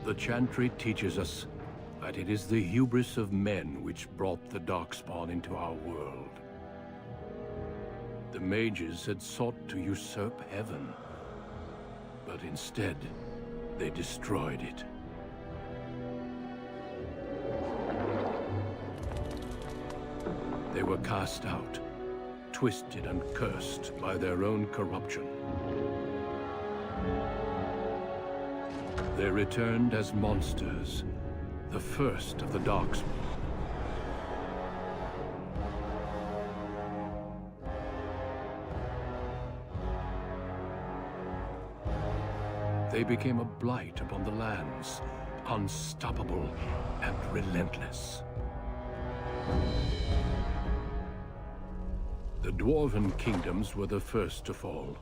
The Chantry teaches us that it is the hubris of men which brought the Darkspawn into our world. The mages had sought to usurp heaven, but instead, they destroyed it. They were cast out, twisted and cursed by their own corruption. They returned as monsters, the first of the Darkspawn. They became a blight upon the lands, unstoppable and relentless. The Dwarven kingdoms were the first to fall,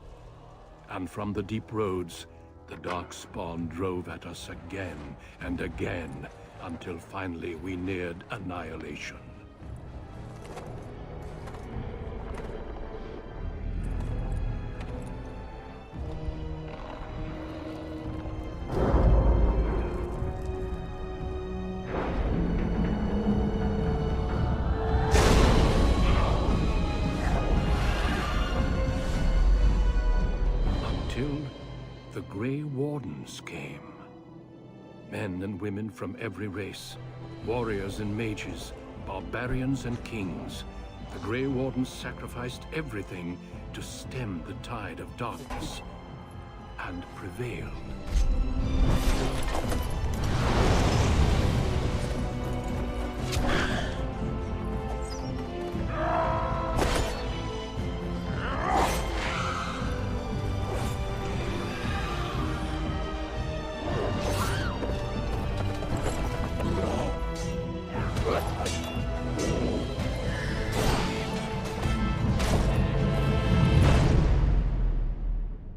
and from the deep roads, the Darkspawn drove at us again and again, until finally we neared annihilation. The Grey Wardens came. Men and women from every race, warriors and mages, barbarians and kings. The Grey Wardens sacrificed everything to stem the tide of darkness, and prevailed.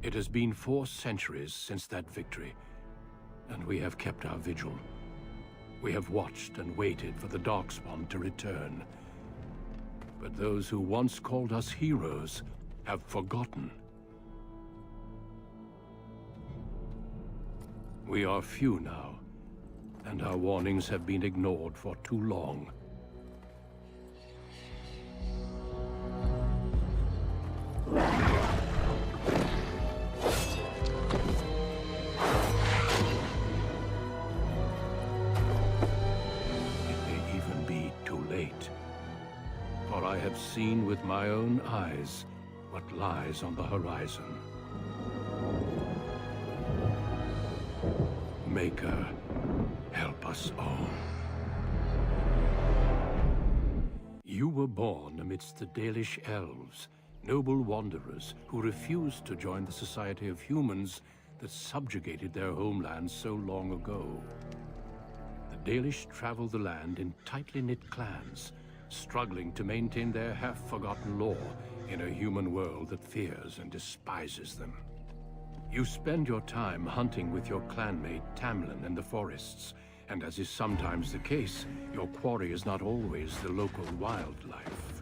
It has been 4 centuries since that victory, and we have kept our vigil. We have watched and waited for the Darkspawn to return. But those who once called us heroes have forgotten. We are few now, and our warnings have been ignored for too long. For I have seen with my own eyes what lies on the horizon. Maker, help us all. You were born amidst the Dalish elves, noble wanderers who refused to join the society of humans that subjugated their homeland so long ago. The Dalish traveled the land in tightly knit clans, struggling to maintain their half-forgotten law in a human world that fears and despises them. You spend your time hunting with your clanmate Tamlin in the forests, and as is sometimes the case, your quarry is not always the local wildlife.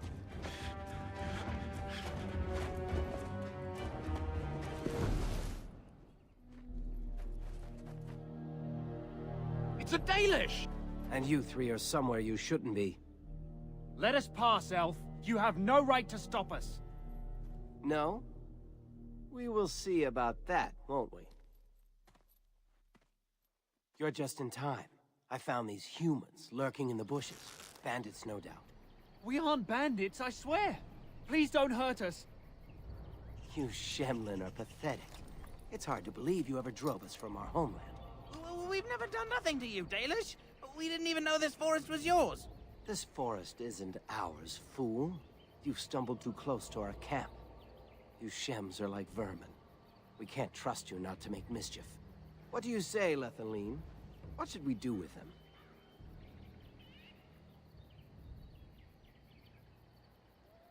It's a Dalish! And you 3 are somewhere you shouldn't be. Let us pass, Elf. You have no right to stop us. No? We will see about that, won't we? You're just in time. I found these humans lurking in the bushes. Bandits, no doubt. We aren't bandits, I swear. Please don't hurt us. You Shemlin are pathetic. It's hard to believe you ever drove us from our homeland. We've never done nothing to you, Dalish. We didn't even know this forest was yours. This forest isn't ours, fool. You've stumbled too close to our camp. You Shems are like vermin. We can't trust you not to make mischief. What do you say, Lethaline? What should we do with him?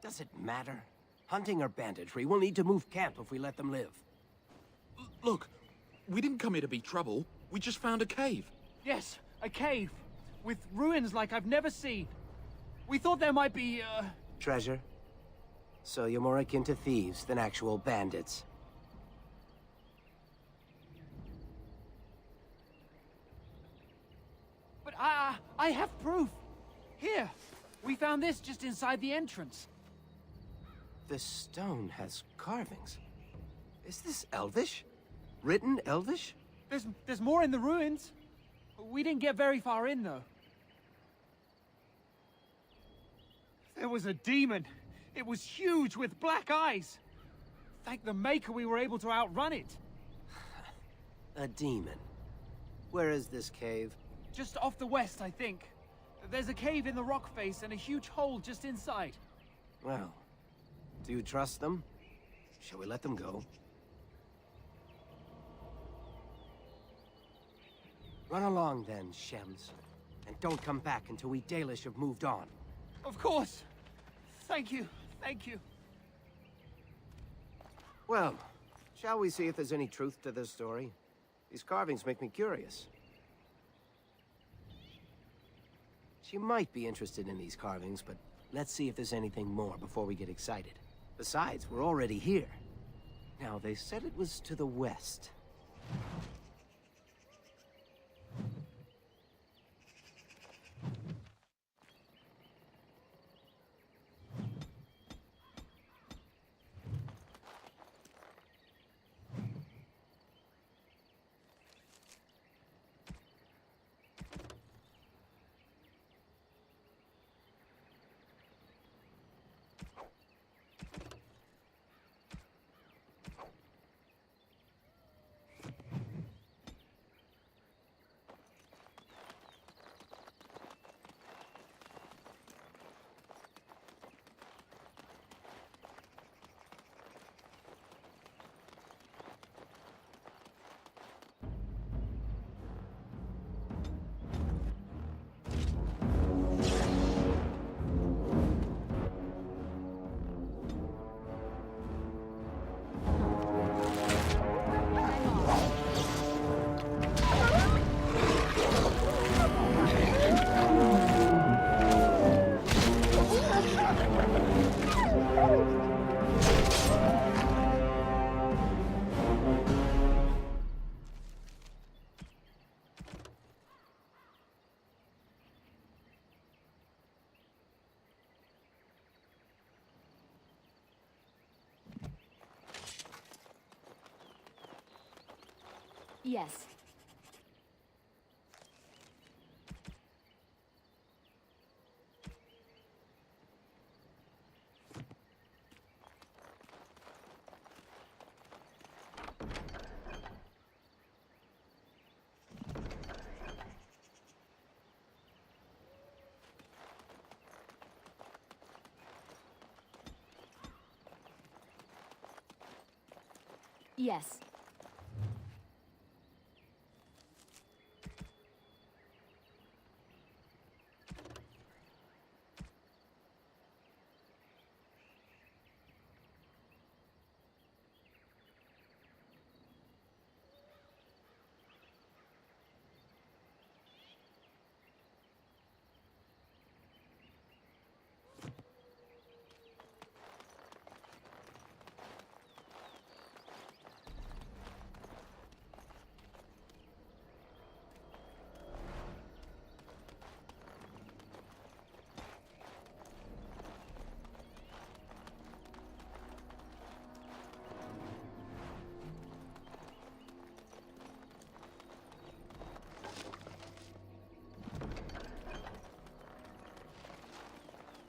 Does it matter? Hunting or banditry, we'll need to move camp if we let them live. Look, we didn't come here to be trouble. We just found a cave. Yes, a cave. With ruins like I've never seen. We thought there might be, Treasure? So you're more akin to thieves than actual bandits. I have proof. Here, we found this just inside the entrance. This stone has carvings. Is this Elvish? Written Elvish? There's more in the ruins. We didn't get very far in, though. There was a demon. It was huge with black eyes. Thank the Maker we were able to outrun it. A demon. Where is this cave? Just off the west, I think. There's a cave in the rock face and a huge hole just inside. Well, do you trust them? Shall we let them go? Run along then, Shems. And don't come back until we Dalish have moved on. Of course. Thank you. Thank you. Well, shall we see if there's any truth to this story? These carvings make me curious. She might be interested in these carvings, but let's see if there's anything more before we get excited. Besides, we're already here. Now, they said it was to the west. Yes. Yes.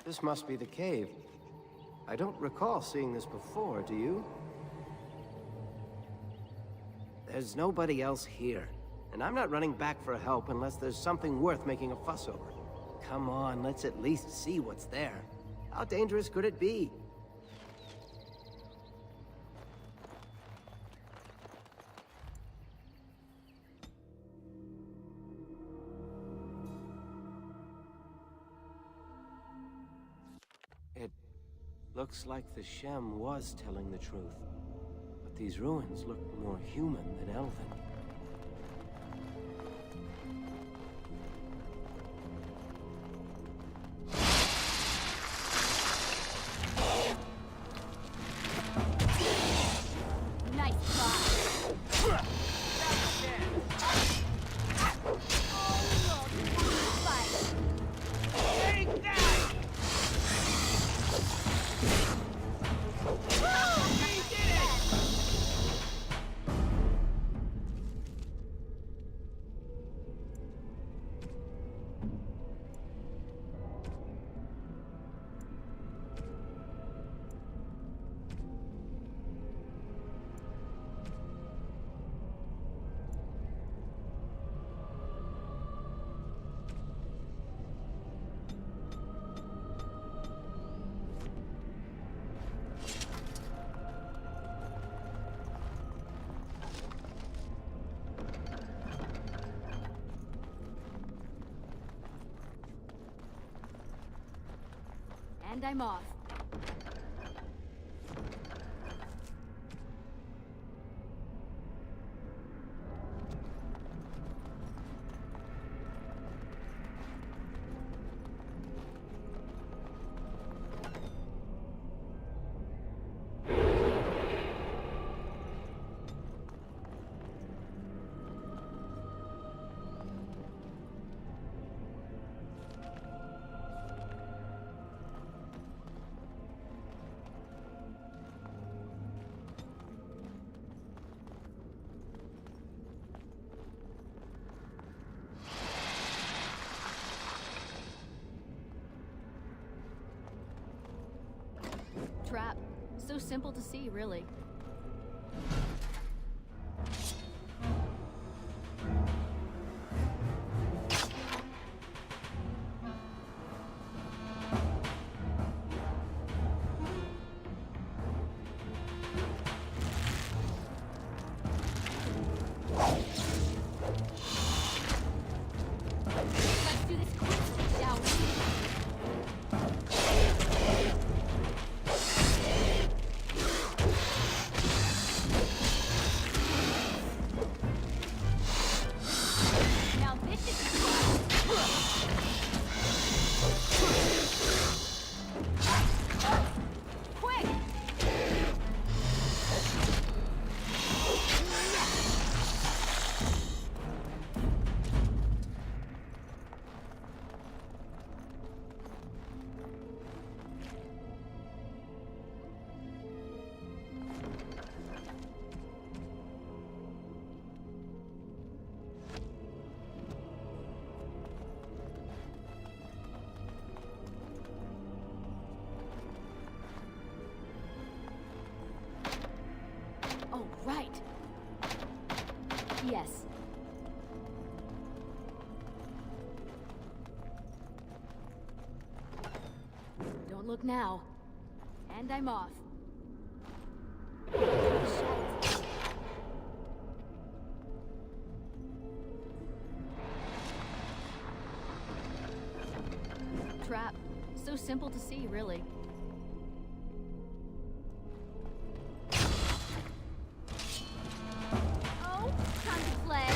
This must be the cave. I don't recall seeing this before, do you? There's nobody else here, and I'm not running back for help unless there's something worth making a fuss over. Come on, let's at least see what's there. How dangerous could it be? It looks like the Shem was telling the truth. But these ruins look more human than elven. Nice try. Fight. And I'm off. Trap. So simple to see, really. Let's do this quickly, shall we? Now this is fun. Quick! Oh, right. Yes. Don't look now. And I'm off. Shadows. Trap. So simple to see, really. Oh, time to play.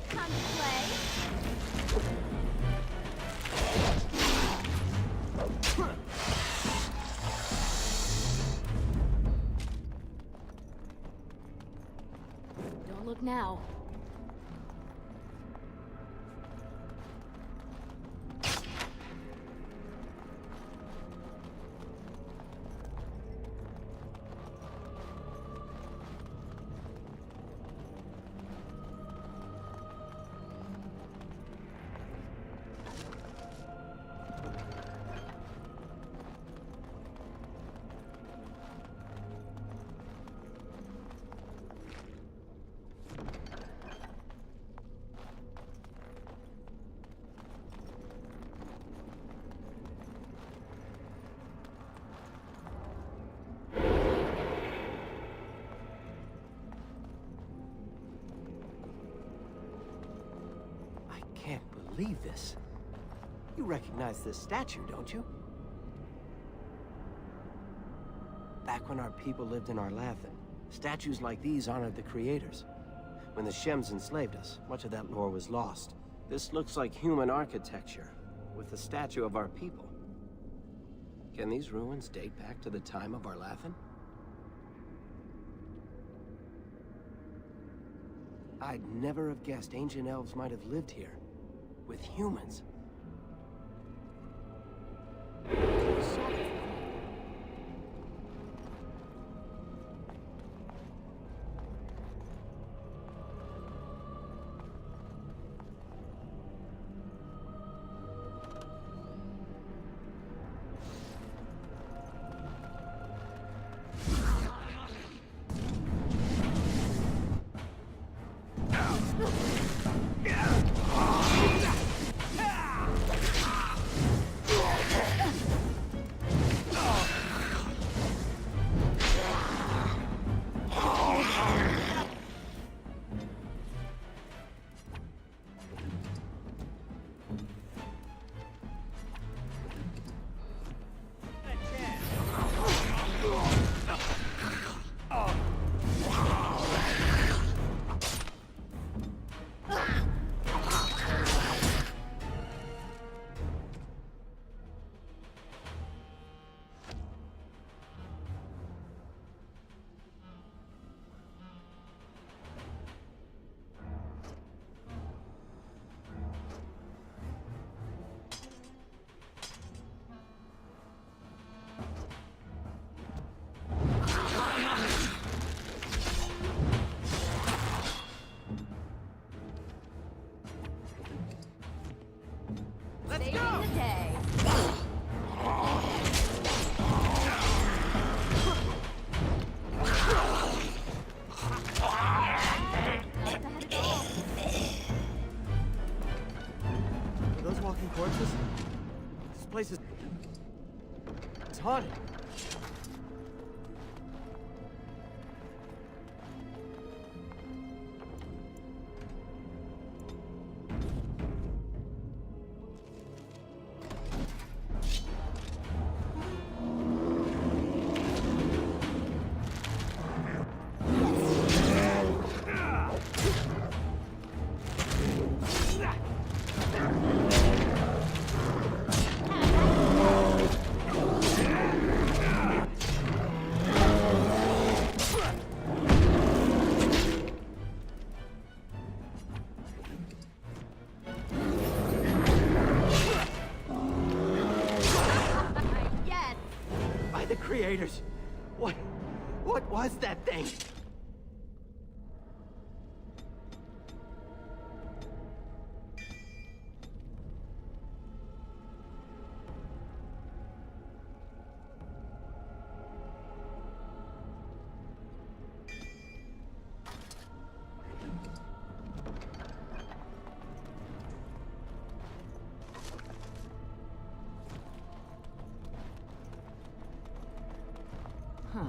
Time to play. Don't look now. I can't believe this. You recognize this statue, don't you? Back when our people lived in Arlathan, statues like these honored the creators. When the Shems enslaved us, much of that lore was lost. This looks like human architecture, with the statue of our people. Can these ruins date back to the time of Arlathan? I'd never have guessed ancient elves might have lived here, with humans. Let's Saving go! the day. Are those walking corpses? This place is... It's haunted. Yes! By the creators. What was that thing? Huh.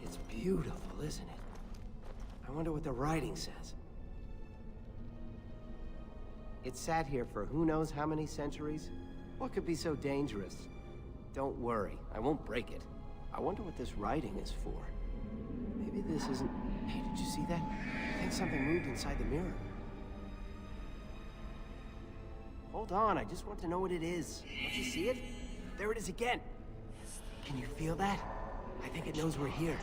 It's beautiful, isn't it? I wonder what the writing says. It sat here for who knows how many centuries? What could be so dangerous? Don't worry, I won't break it. I wonder what this writing is for. Maybe this isn't... Hey, did you see that? I think something moved inside the mirror. Hold on, I just want to know what it is. Don't you see it? There it is again. Can you feel that? I think it knows we're here.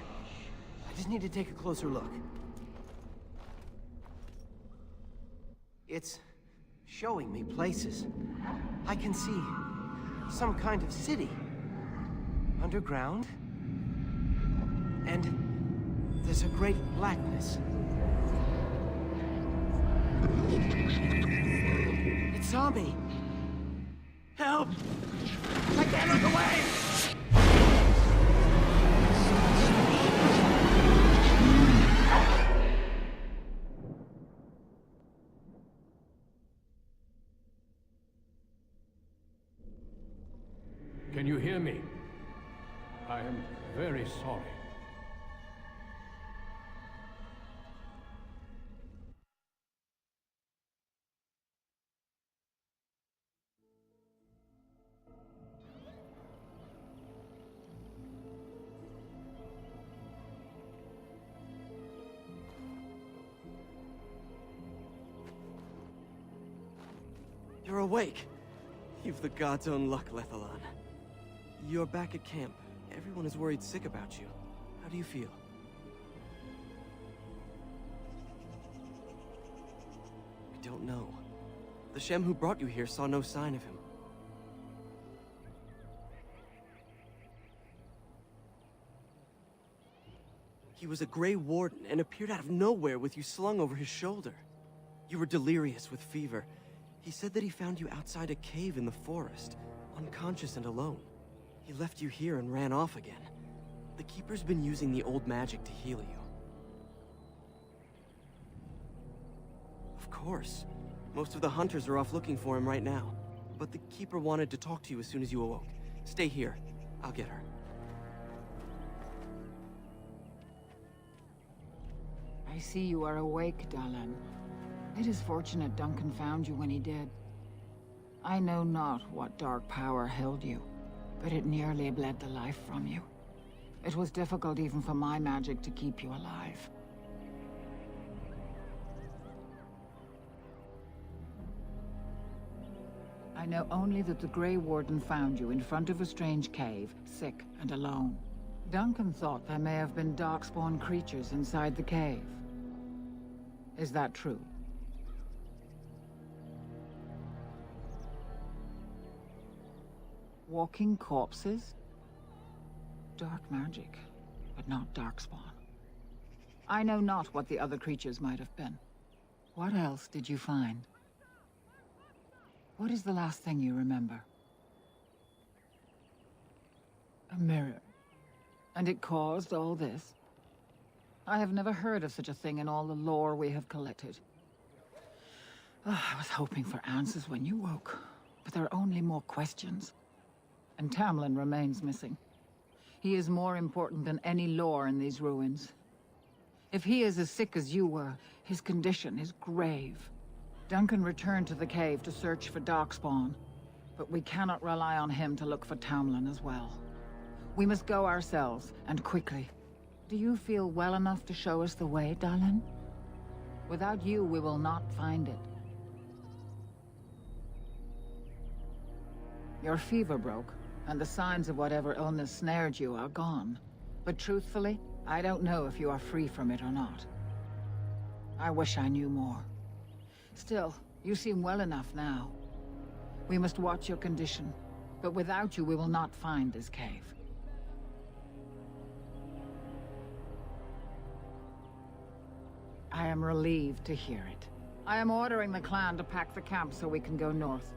I just need to take a closer look. It's showing me places. I can see some kind of city. Underground. And there's a great blackness. It saw me. Help! I can't look away! Can you hear me? I am very sorry. You're awake. You've the god's own luck, Lethalon. You're back at camp. Everyone is worried sick about you. How do you feel? I don't know. The Shem who brought you here saw no sign of him. He was a Grey Warden and appeared out of nowhere with you slung over his shoulder. You were delirious with fever. He said that he found you outside a cave in the forest, unconscious and alone. He left you here and ran off again. The Keeper's been using the old magic to heal you. Of course. Most of the hunters are off looking for him right now. But the Keeper wanted to talk to you as soon as you awoke. Stay here. I'll get her. I see you are awake, Dalan. It is fortunate Duncan found you when he did. I know not what dark power held you, but it nearly bled the life from you. It was difficult even for my magic to keep you alive. I know only that the Grey Warden found you in front of a strange cave, sick and alone. Duncan thought there may have been darkspawn creatures inside the cave. Is that true? Walking corpses? Dark magic, but not darkspawn. I know not what the other creatures might have been. What else did you find? What is the last thing you remember? A mirror. And it caused all this? I have never heard of such a thing in all the lore we have collected. I was hoping for answers when you woke, but there are only more questions. And Tamlin remains missing. He is more important than any lore in these ruins. If he is as sick as you were, his condition is grave. Duncan returned to the cave to search for Darkspawn, but we cannot rely on him to look for Tamlin as well. We must go ourselves, and quickly. Do you feel well enough to show us the way, Dalish? Without you, we will not find it. Your fever broke, and the signs of whatever illness snared you are gone. But truthfully, I don't know if you are free from it or not. I wish I knew more. Still, you seem well enough now. We must watch your condition, but without you we will not find this cave. I am relieved to hear it. I am ordering the clan to pack the camp so we can go north.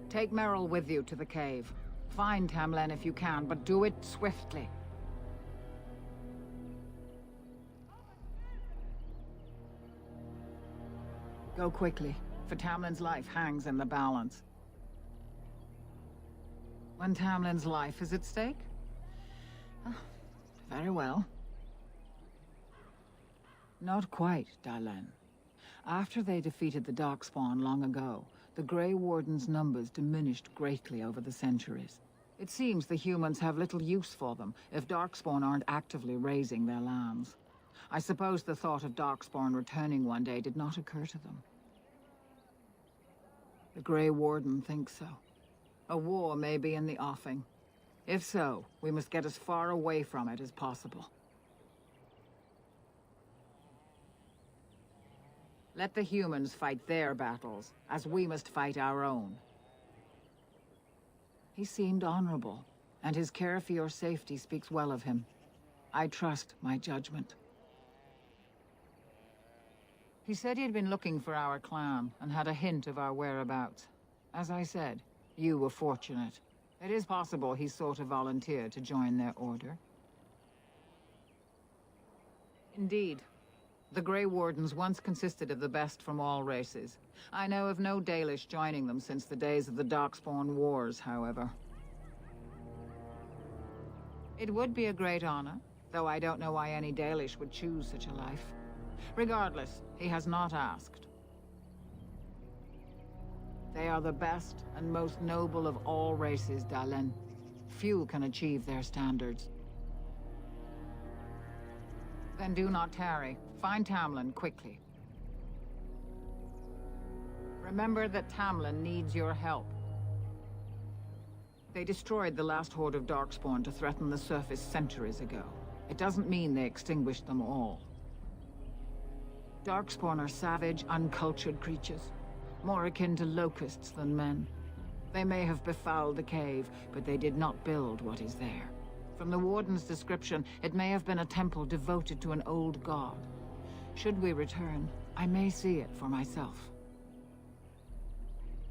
Take Merrill with you to the cave. Find Tamlin if you can, but do it swiftly. Go quickly, for Tamlin's life hangs in the balance. When Tamlin's life is at stake? Oh, very well. Not quite, Dalish. After they defeated the Darkspawn long ago, the Grey Warden's numbers diminished greatly over the centuries. It seems the humans have little use for them if Darkspawn aren't actively raising their lands. I suppose the thought of Darkspawn returning one day did not occur to them. The Grey Warden thinks so. A war may be in the offing. If so, we must get as far away from it as possible. Let the humans fight their battles, as we must fight our own. He seemed honorable, and his care for your safety speaks well of him. I trust my judgment. He said he had been looking for our clan, and had a hint of our whereabouts. As I said, you were fortunate. It is possible he sought a volunteer to join their order. Indeed. The Grey Wardens once consisted of the best from all races. I know of no Dalish joining them since the days of the Darkspawn Wars, however. It would be a great honor, though I don't know why any Dalish would choose such a life. Regardless, he has not asked. They are the best and most noble of all races, Dalish. Few can achieve their standards. Then do not tarry. Find Tamlin quickly. Remember that Tamlin needs your help. They destroyed the last horde of Darkspawn to threaten the surface centuries ago. It doesn't mean they extinguished them all. Darkspawn are savage, uncultured creatures, more akin to locusts than men. They may have befouled the cave, but they did not build what is there. From the Warden's description, it may have been a temple devoted to an old god. Should we return, I may see it for myself.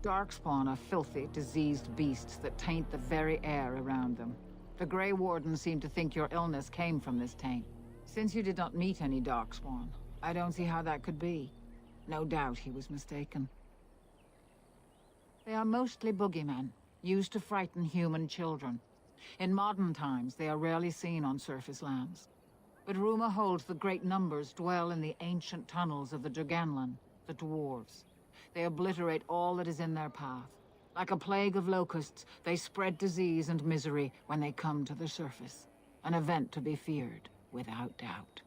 Darkspawn are filthy, diseased beasts that taint the very air around them. The Grey Warden seemed to think your illness came from this taint. Since you did not meet any Darkspawn, I don't see how that could be. No doubt he was mistaken. They are mostly boogeymen, used to frighten human children. In modern times, they are rarely seen on surface lands. But rumor holds that great numbers dwell in the ancient tunnels of the Draganlan, the dwarves. They obliterate all that is in their path. Like a plague of locusts, they spread disease and misery when they come to the surface. An event to be feared, without doubt.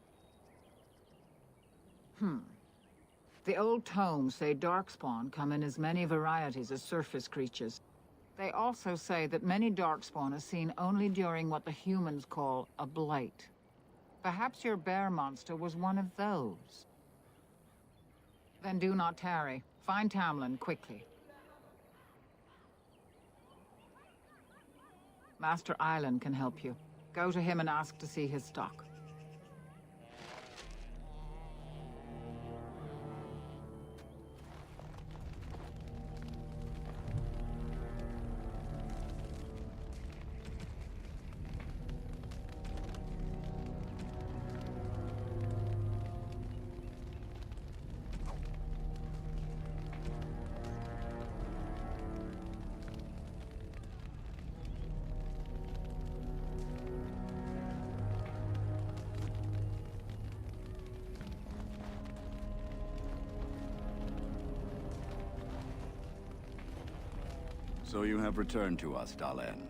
The old tomes say Darkspawn come in as many varieties as surface creatures. They also say that many Darkspawn are seen only during what the humans call a blight. Perhaps your bear monster was one of those. Then do not tarry. Find Tamlin quickly. Master Island can help you. Go to him and ask to see his stock. So you have returned to us, Dalen.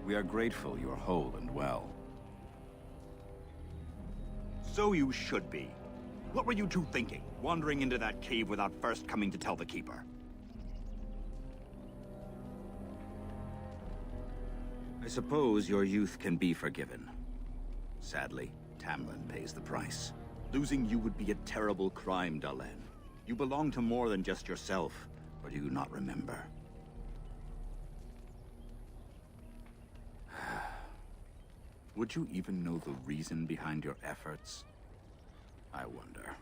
We are grateful you are whole and well. So you should be. What were you two thinking, wandering into that cave without first coming to tell the Keeper? I suppose your youth can be forgiven. Sadly, Tamlin pays the price. Losing you would be a terrible crime, Dalen. You belong to more than just yourself, or do you not remember? Would you even know the reason behind your efforts? I wonder.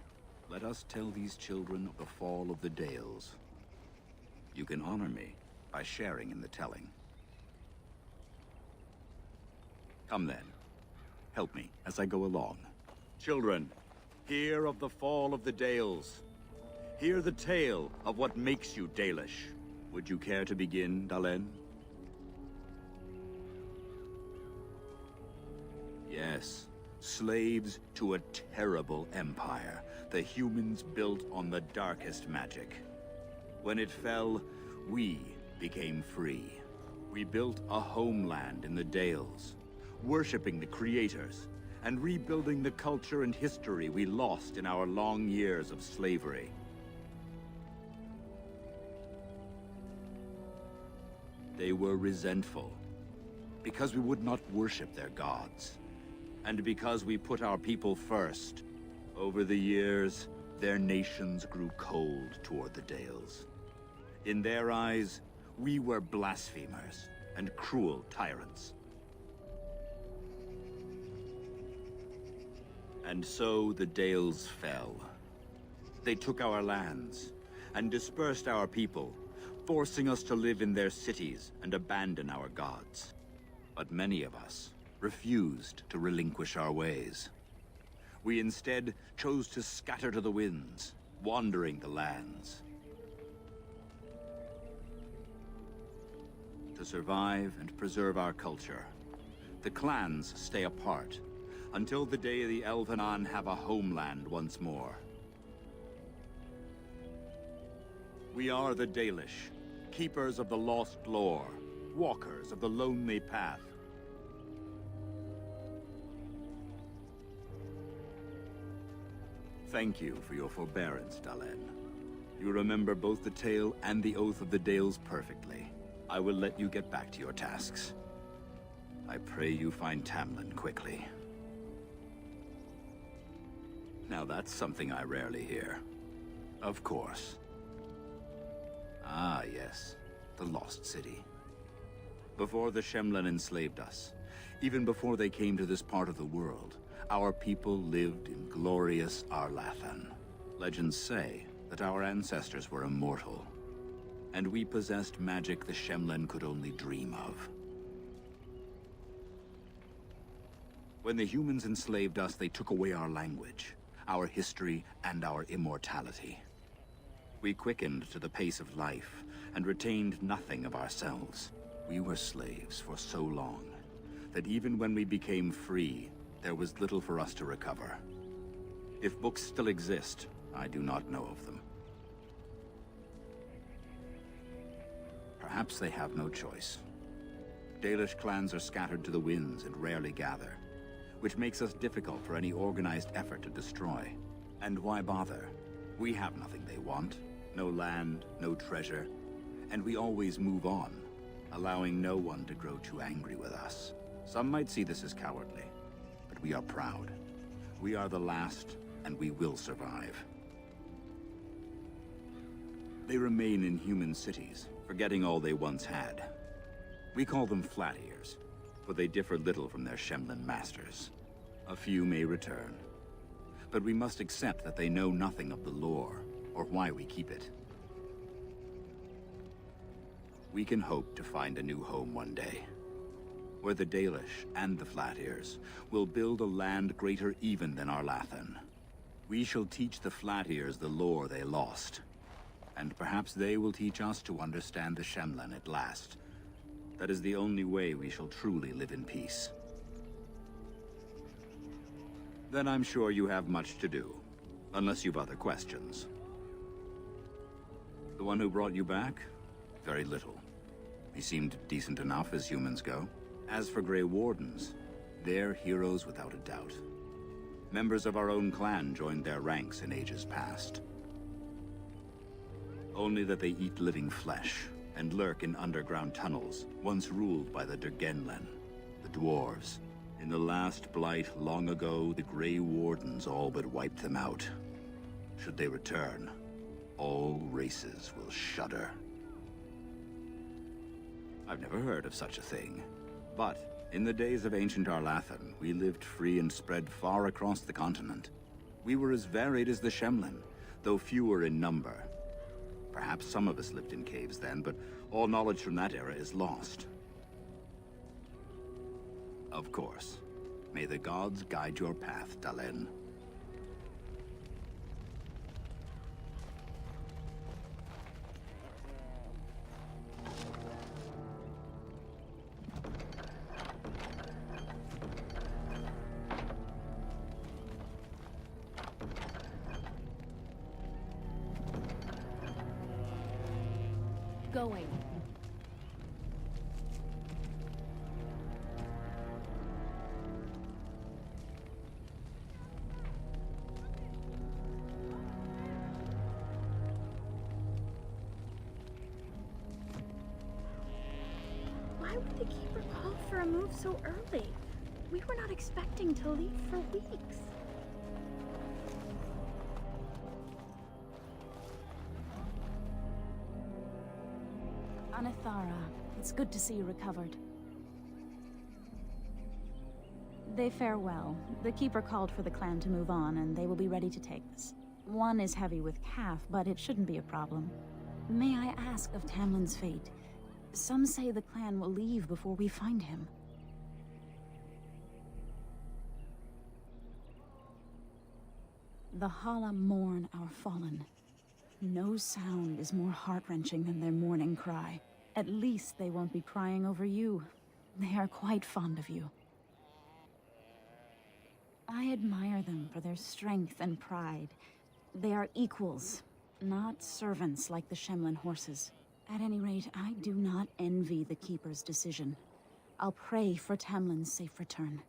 Let us tell these children of the fall of the Dales. You can honor me by sharing in the telling. Come then. Help me as I go along. Children, hear of the fall of the Dales. Hear the tale of what makes you Dalish. Would you care to begin, Dalen? Yes, slaves to a terrible empire the humans built on the darkest magic. When it fell, we became free. We built a homeland in the Dales, worshipping the creators, and rebuilding the culture and history we lost in our long years of slavery. They were resentful, because we would not worship their gods. And because we put our people first, over the years, their nations grew cold toward the Dales. In their eyes, we were blasphemers and cruel tyrants. And so the Dales fell. They took our lands and dispersed our people, forcing us to live in their cities and abandon our gods. But many of us refused to relinquish our ways. We instead chose to scatter to the winds, wandering the lands. To survive and preserve our culture, the clans stay apart until the day the Elvenan have a homeland once more. We are the Dalish, keepers of the lost lore, walkers of the lonely path. Thank you for your forbearance, Dalen. You remember both the tale and the Oath of the Dales perfectly. I will let you get back to your tasks. I pray you find Tamlin quickly. Now that's something I rarely hear. Of course. Ah, yes. The Lost City. Before the Shemlen enslaved us, even before they came to this part of the world, our people lived in glorious Arlathan. Legends say that our ancestors were immortal, and we possessed magic the Shemlen could only dream of. When the humans enslaved us, they took away our language, our history, and our immortality. We quickened to the pace of life, and retained nothing of ourselves. We were slaves for so long, that even when we became free, there was little for us to recover. If books still exist, I do not know of them. Perhaps they have no choice. Dalish clans are scattered to the winds and rarely gather, which makes us difficult for any organized effort to destroy. And why bother? We have nothing they want. No land, no treasure, and we always move on, allowing no one to grow too angry with us. Some might see this as cowardly, but we are proud. We are the last, and we will survive. They remain in human cities, forgetting all they once had. We call them Flat Ears, for they differ little from their Shemlin masters. A few may return, but we must accept that they know nothing of the lore, or why we keep it. We can hope to find a new home one day, where the Dalish and the Flat Ears will build a land greater even than Arlathan. We shall teach the Flat Ears the lore they lost, and perhaps they will teach us to understand the Shemlen at last. That is the only way we shall truly live in peace. Then I'm sure you have much to do, unless you've other questions. The one who brought you back? Very little. He seemed decent enough as humans go. As for Grey Wardens, they're heroes without a doubt. Members of our own clan joined their ranks in ages past. Only that they eat living flesh, and lurk in underground tunnels, once ruled by the Dergenlen, the dwarves. In the last blight long ago, the Grey Wardens all but wiped them out. Should they return, all races will shudder. I've never heard of such a thing. But, in the days of ancient Arlathan, we lived free and spread far across the continent. We were as varied as the Shemlen, though fewer in number. Perhaps some of us lived in caves then, but all knowledge from that era is lost. Of course. May the gods guide your path, Dalen. Going. Why would the Keeper call for a move so early? We were not expecting to leave for weeks. Anithara, it's good to see you recovered. They fare well. The Keeper called for the clan to move on, and they will be ready to take us. One is heavy with calf, but it shouldn't be a problem. May I ask of Tamlin's fate? Some say the clan will leave before we find him. The Hala mourn our fallen. No sound is more heart-wrenching than their mourning cry. At least they won't be crying over you. They are quite fond of you. I admire them for their strength and pride. They are equals, not servants like the Shemlen horses. At any rate, I do not envy the Keeper's decision. I'll pray for Tamlin's safe return.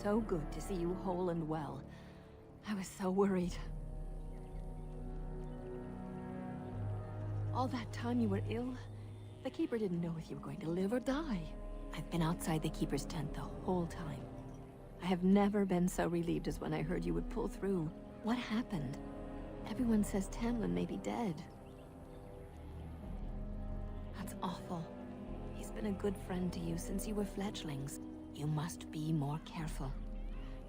So good to see you whole and well. I was so worried. All that time you were ill, the Keeper didn't know if you were going to live or die. I've been outside the Keeper's tent the whole time. I have never been so relieved as when I heard you would pull through. What happened? Everyone says Tamlin may be dead. That's awful. He's been a good friend to you since you were fledglings. You must be more careful.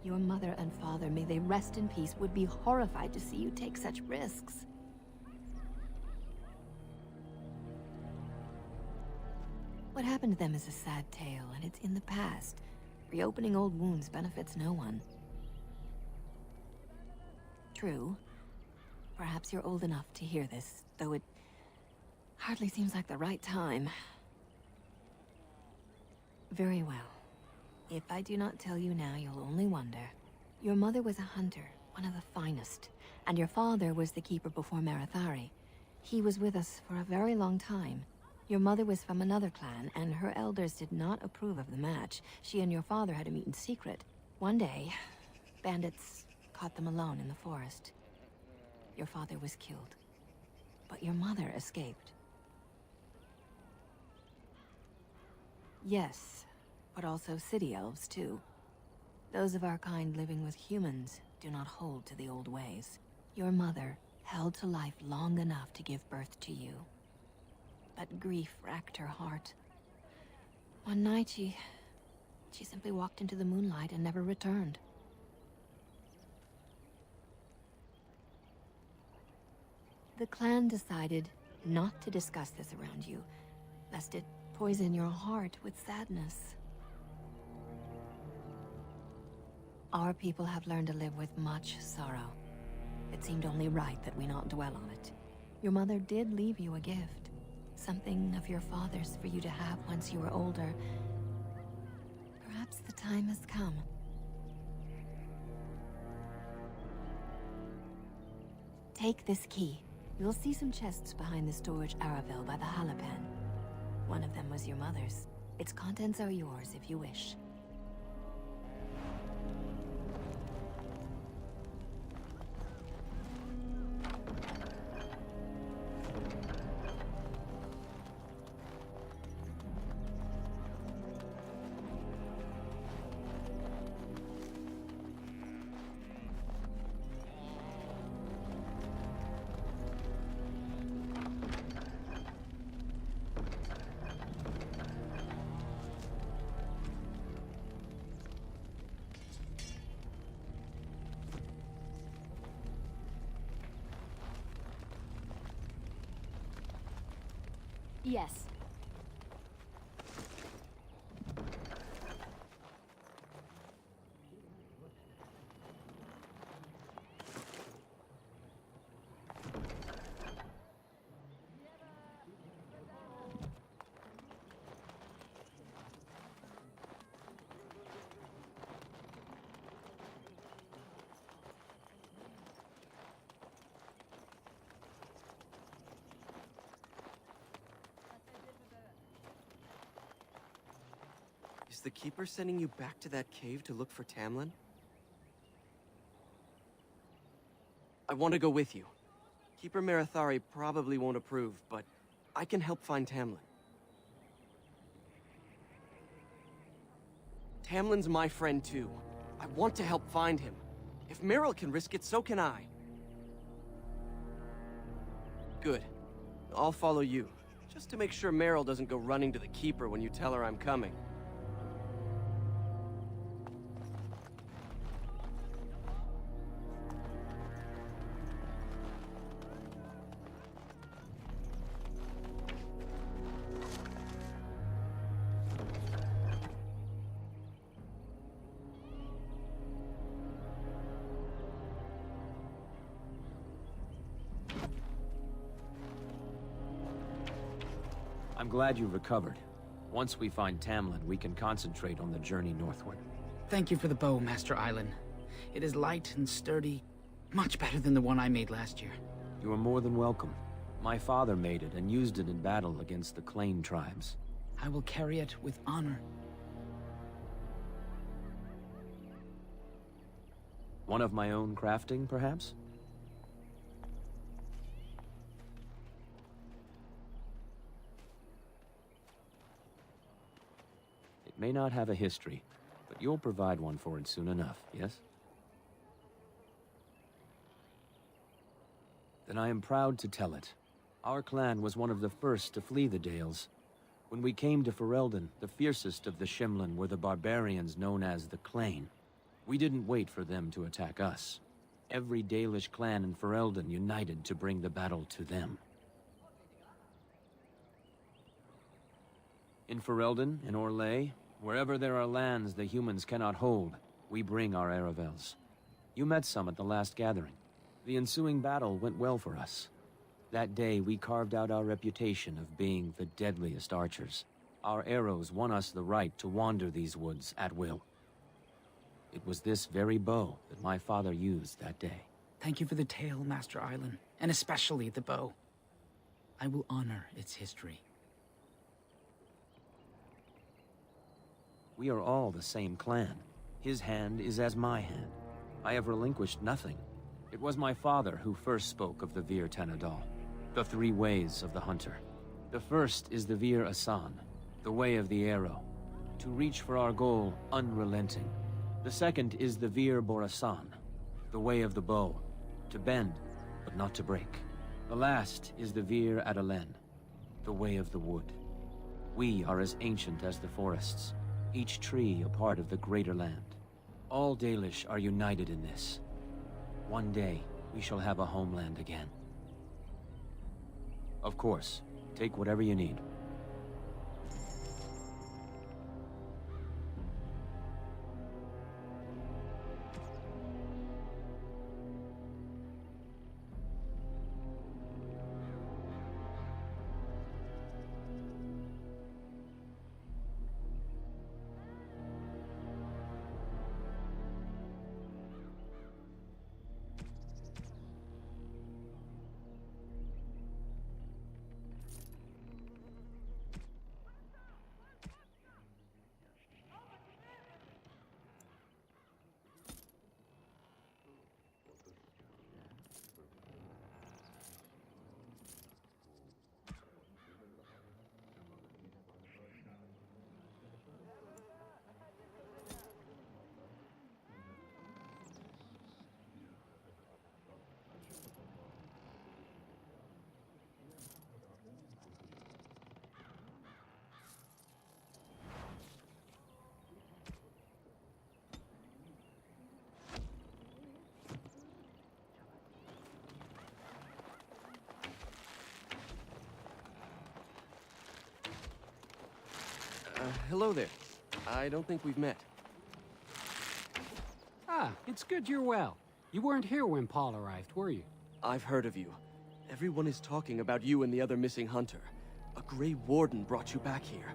Your mother and father, may they rest in peace, would be horrified to see you take such risks. What happened to them is a sad tale, and it's in the past. Reopening old wounds benefits no one. True. Perhaps you're old enough to hear this, though it hardly seems like the right time. Very well. If I do not tell you now, you'll only wonder. Your mother was a hunter, one of the finest, and your father was the keeper before Marathari. He was with us for a very long time. Your mother was from another clan, and her elders did not approve of the match. She and your father had to meet in secret. One day, bandits caught them alone in the forest. Your father was killed, but your mother escaped. Yes, but also city elves, too. Those of our kind living with humans do not hold to the old ways. Your mother held to life long enough to give birth to you. But grief racked her heart. One night she simply walked into the moonlight and never returned. The clan decided not to discuss this around you, lest it poison your heart with sadness. Our people have learned to live with much sorrow. It seemed only right that we not dwell on it. Your mother did leave you a gift. Something of your father's for you to have once you were older. Perhaps the time has come. Take this key. You'll see some chests behind the storage Aravel by the Halapan. One of them was your mother's. Its contents are yours if you wish. Yes. Is the Keeper sending you back to that cave to look for Tamlin? I want to go with you. Keeper Marathari probably won't approve, but I can help find Tamlin. Tamlin's my friend too. I want to help find him. If Meryl can risk it, so can I. Good. I'll follow you. Just to make sure Meryl doesn't go running to the Keeper when you tell her I'm coming. I'm glad you recovered. Once we find Tamlin, we can concentrate on the journey northward. Thank you for the bow, Master Island. It is light and sturdy, much better than the one I made last year. You are more than welcome. My father made it and used it in battle against the Clane tribes. I will carry it with honor. One of my own crafting, perhaps? It may not have a history, but you'll provide one for it soon enough, yes? Then I am proud to tell it. Our clan was one of the first to flee the Dales. When we came to Ferelden, the fiercest of the Shimlin were the barbarians known as the Clane. We didn't wait for them to attack us. Every Dalish clan in Ferelden united to bring the battle to them. In Ferelden, in Orlais, wherever there are lands the humans cannot hold, we bring our Aravels. You met some at the last gathering. The ensuing battle went well for us. That day, we carved out our reputation of being the deadliest archers. Our arrows won us the right to wander these woods at will. It was this very bow that my father used that day. Thank you for the tale, Master Island, and especially the bow. I will honor its history. We are all the same clan. His hand is as my hand. I have relinquished nothing. It was my father who first spoke of the Vir Tanadal, the three ways of the hunter. The first is the Vir Asan, the way of the arrow, to reach for our goal unrelenting. The second is the Vir Borasan, the way of the bow, to bend, but not to break. The last is the Vir Adalen, the way of the wood. We are as ancient as the forests, each tree a part of the greater land. All Dalish are united in this. One day, we shall have a homeland again. Of course, take whatever you need. Hello there. I don't think we've met. Ah, it's good you're well. You weren't here when Paul arrived, were you? I've heard of you. Everyone is talking about you and the other missing hunter. A Grey Warden brought you back here.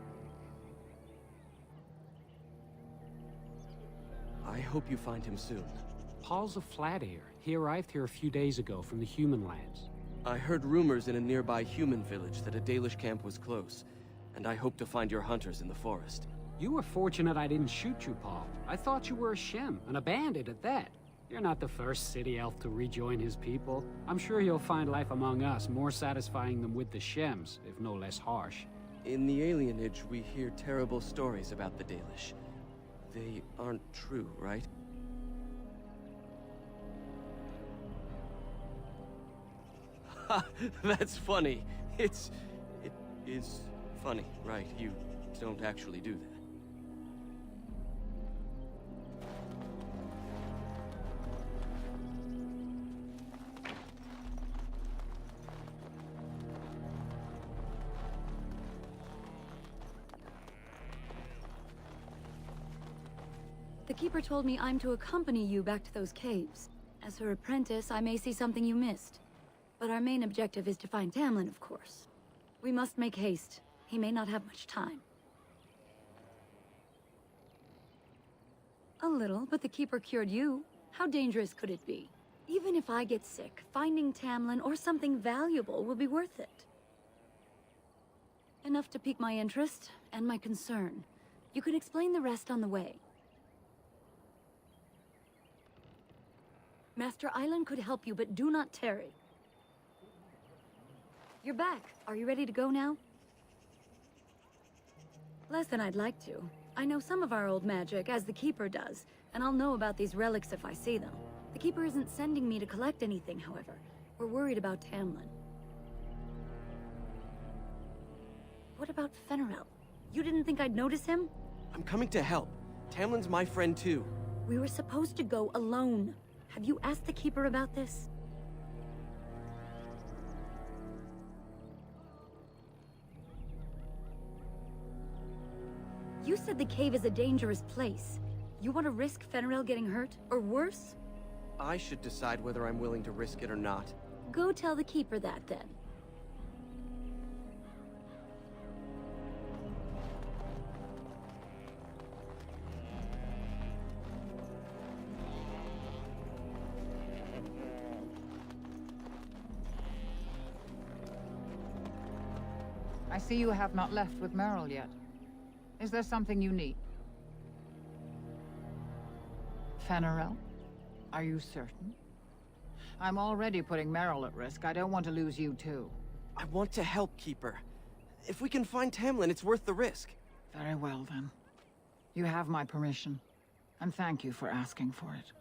I hope you find him soon. Paul's a flat ear. He arrived here a few days ago from the human lands. I heard rumors in a nearby human village that a Dalish camp was close, and I hope to find your hunters in the forest. You were fortunate I didn't shoot you, Paul. I thought you were a Shem, and a bandit at that. You're not the first city elf to rejoin his people. I'm sure you'll find life among us more satisfying than with the Shems, if no less harsh. In the alienage, we hear terrible stories about the Dalish. They aren't true, right? Ha! That's funny. It is funny, right? You don't actually do that. The Keeper told me I'm to accompany you back to those caves. As her apprentice, I may see something you missed. But our main objective is to find Tamlin, of course. We must make haste. He may not have much time. A little, but the Keeper cured you. How dangerous could it be? Even if I get sick, finding Tamlin or something valuable will be worth it. Enough to pique my interest and my concern. You can explain the rest on the way. Master Island could help you, but do not tarry. You're back. Are you ready to go now? Less than I'd like to. I know some of our old magic, as the Keeper does, and I'll know about these relics if I see them. The Keeper isn't sending me to collect anything, however. We're worried about Tamlin. What about Fenrirel? You didn't think I'd notice him? I'm coming to help. Tamlin's my friend too. We were supposed to go alone. Have you asked the Keeper about this? You said the cave is a dangerous place. You want to risk Fenrirel getting hurt, or worse? I should decide whether I'm willing to risk it or not. Go tell the Keeper that, then. see you have not left with Merrill yet. Is there something you need? Fenarel? Are you certain? I'm already putting Merrill at risk. I don't want to lose you too. I want to help, Keeper. If we can find Tamlin, it's worth the risk. Very well, then. You have my permission. And thank you for asking for it.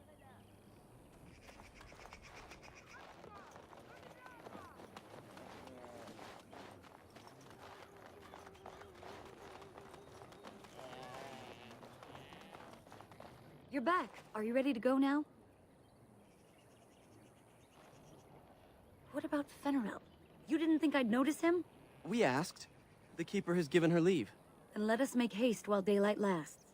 You're back. Are you ready to go now? What about Fenarel? You didn't think I'd notice him? We asked. The Keeper has given her leave. Then let us make haste while daylight lasts.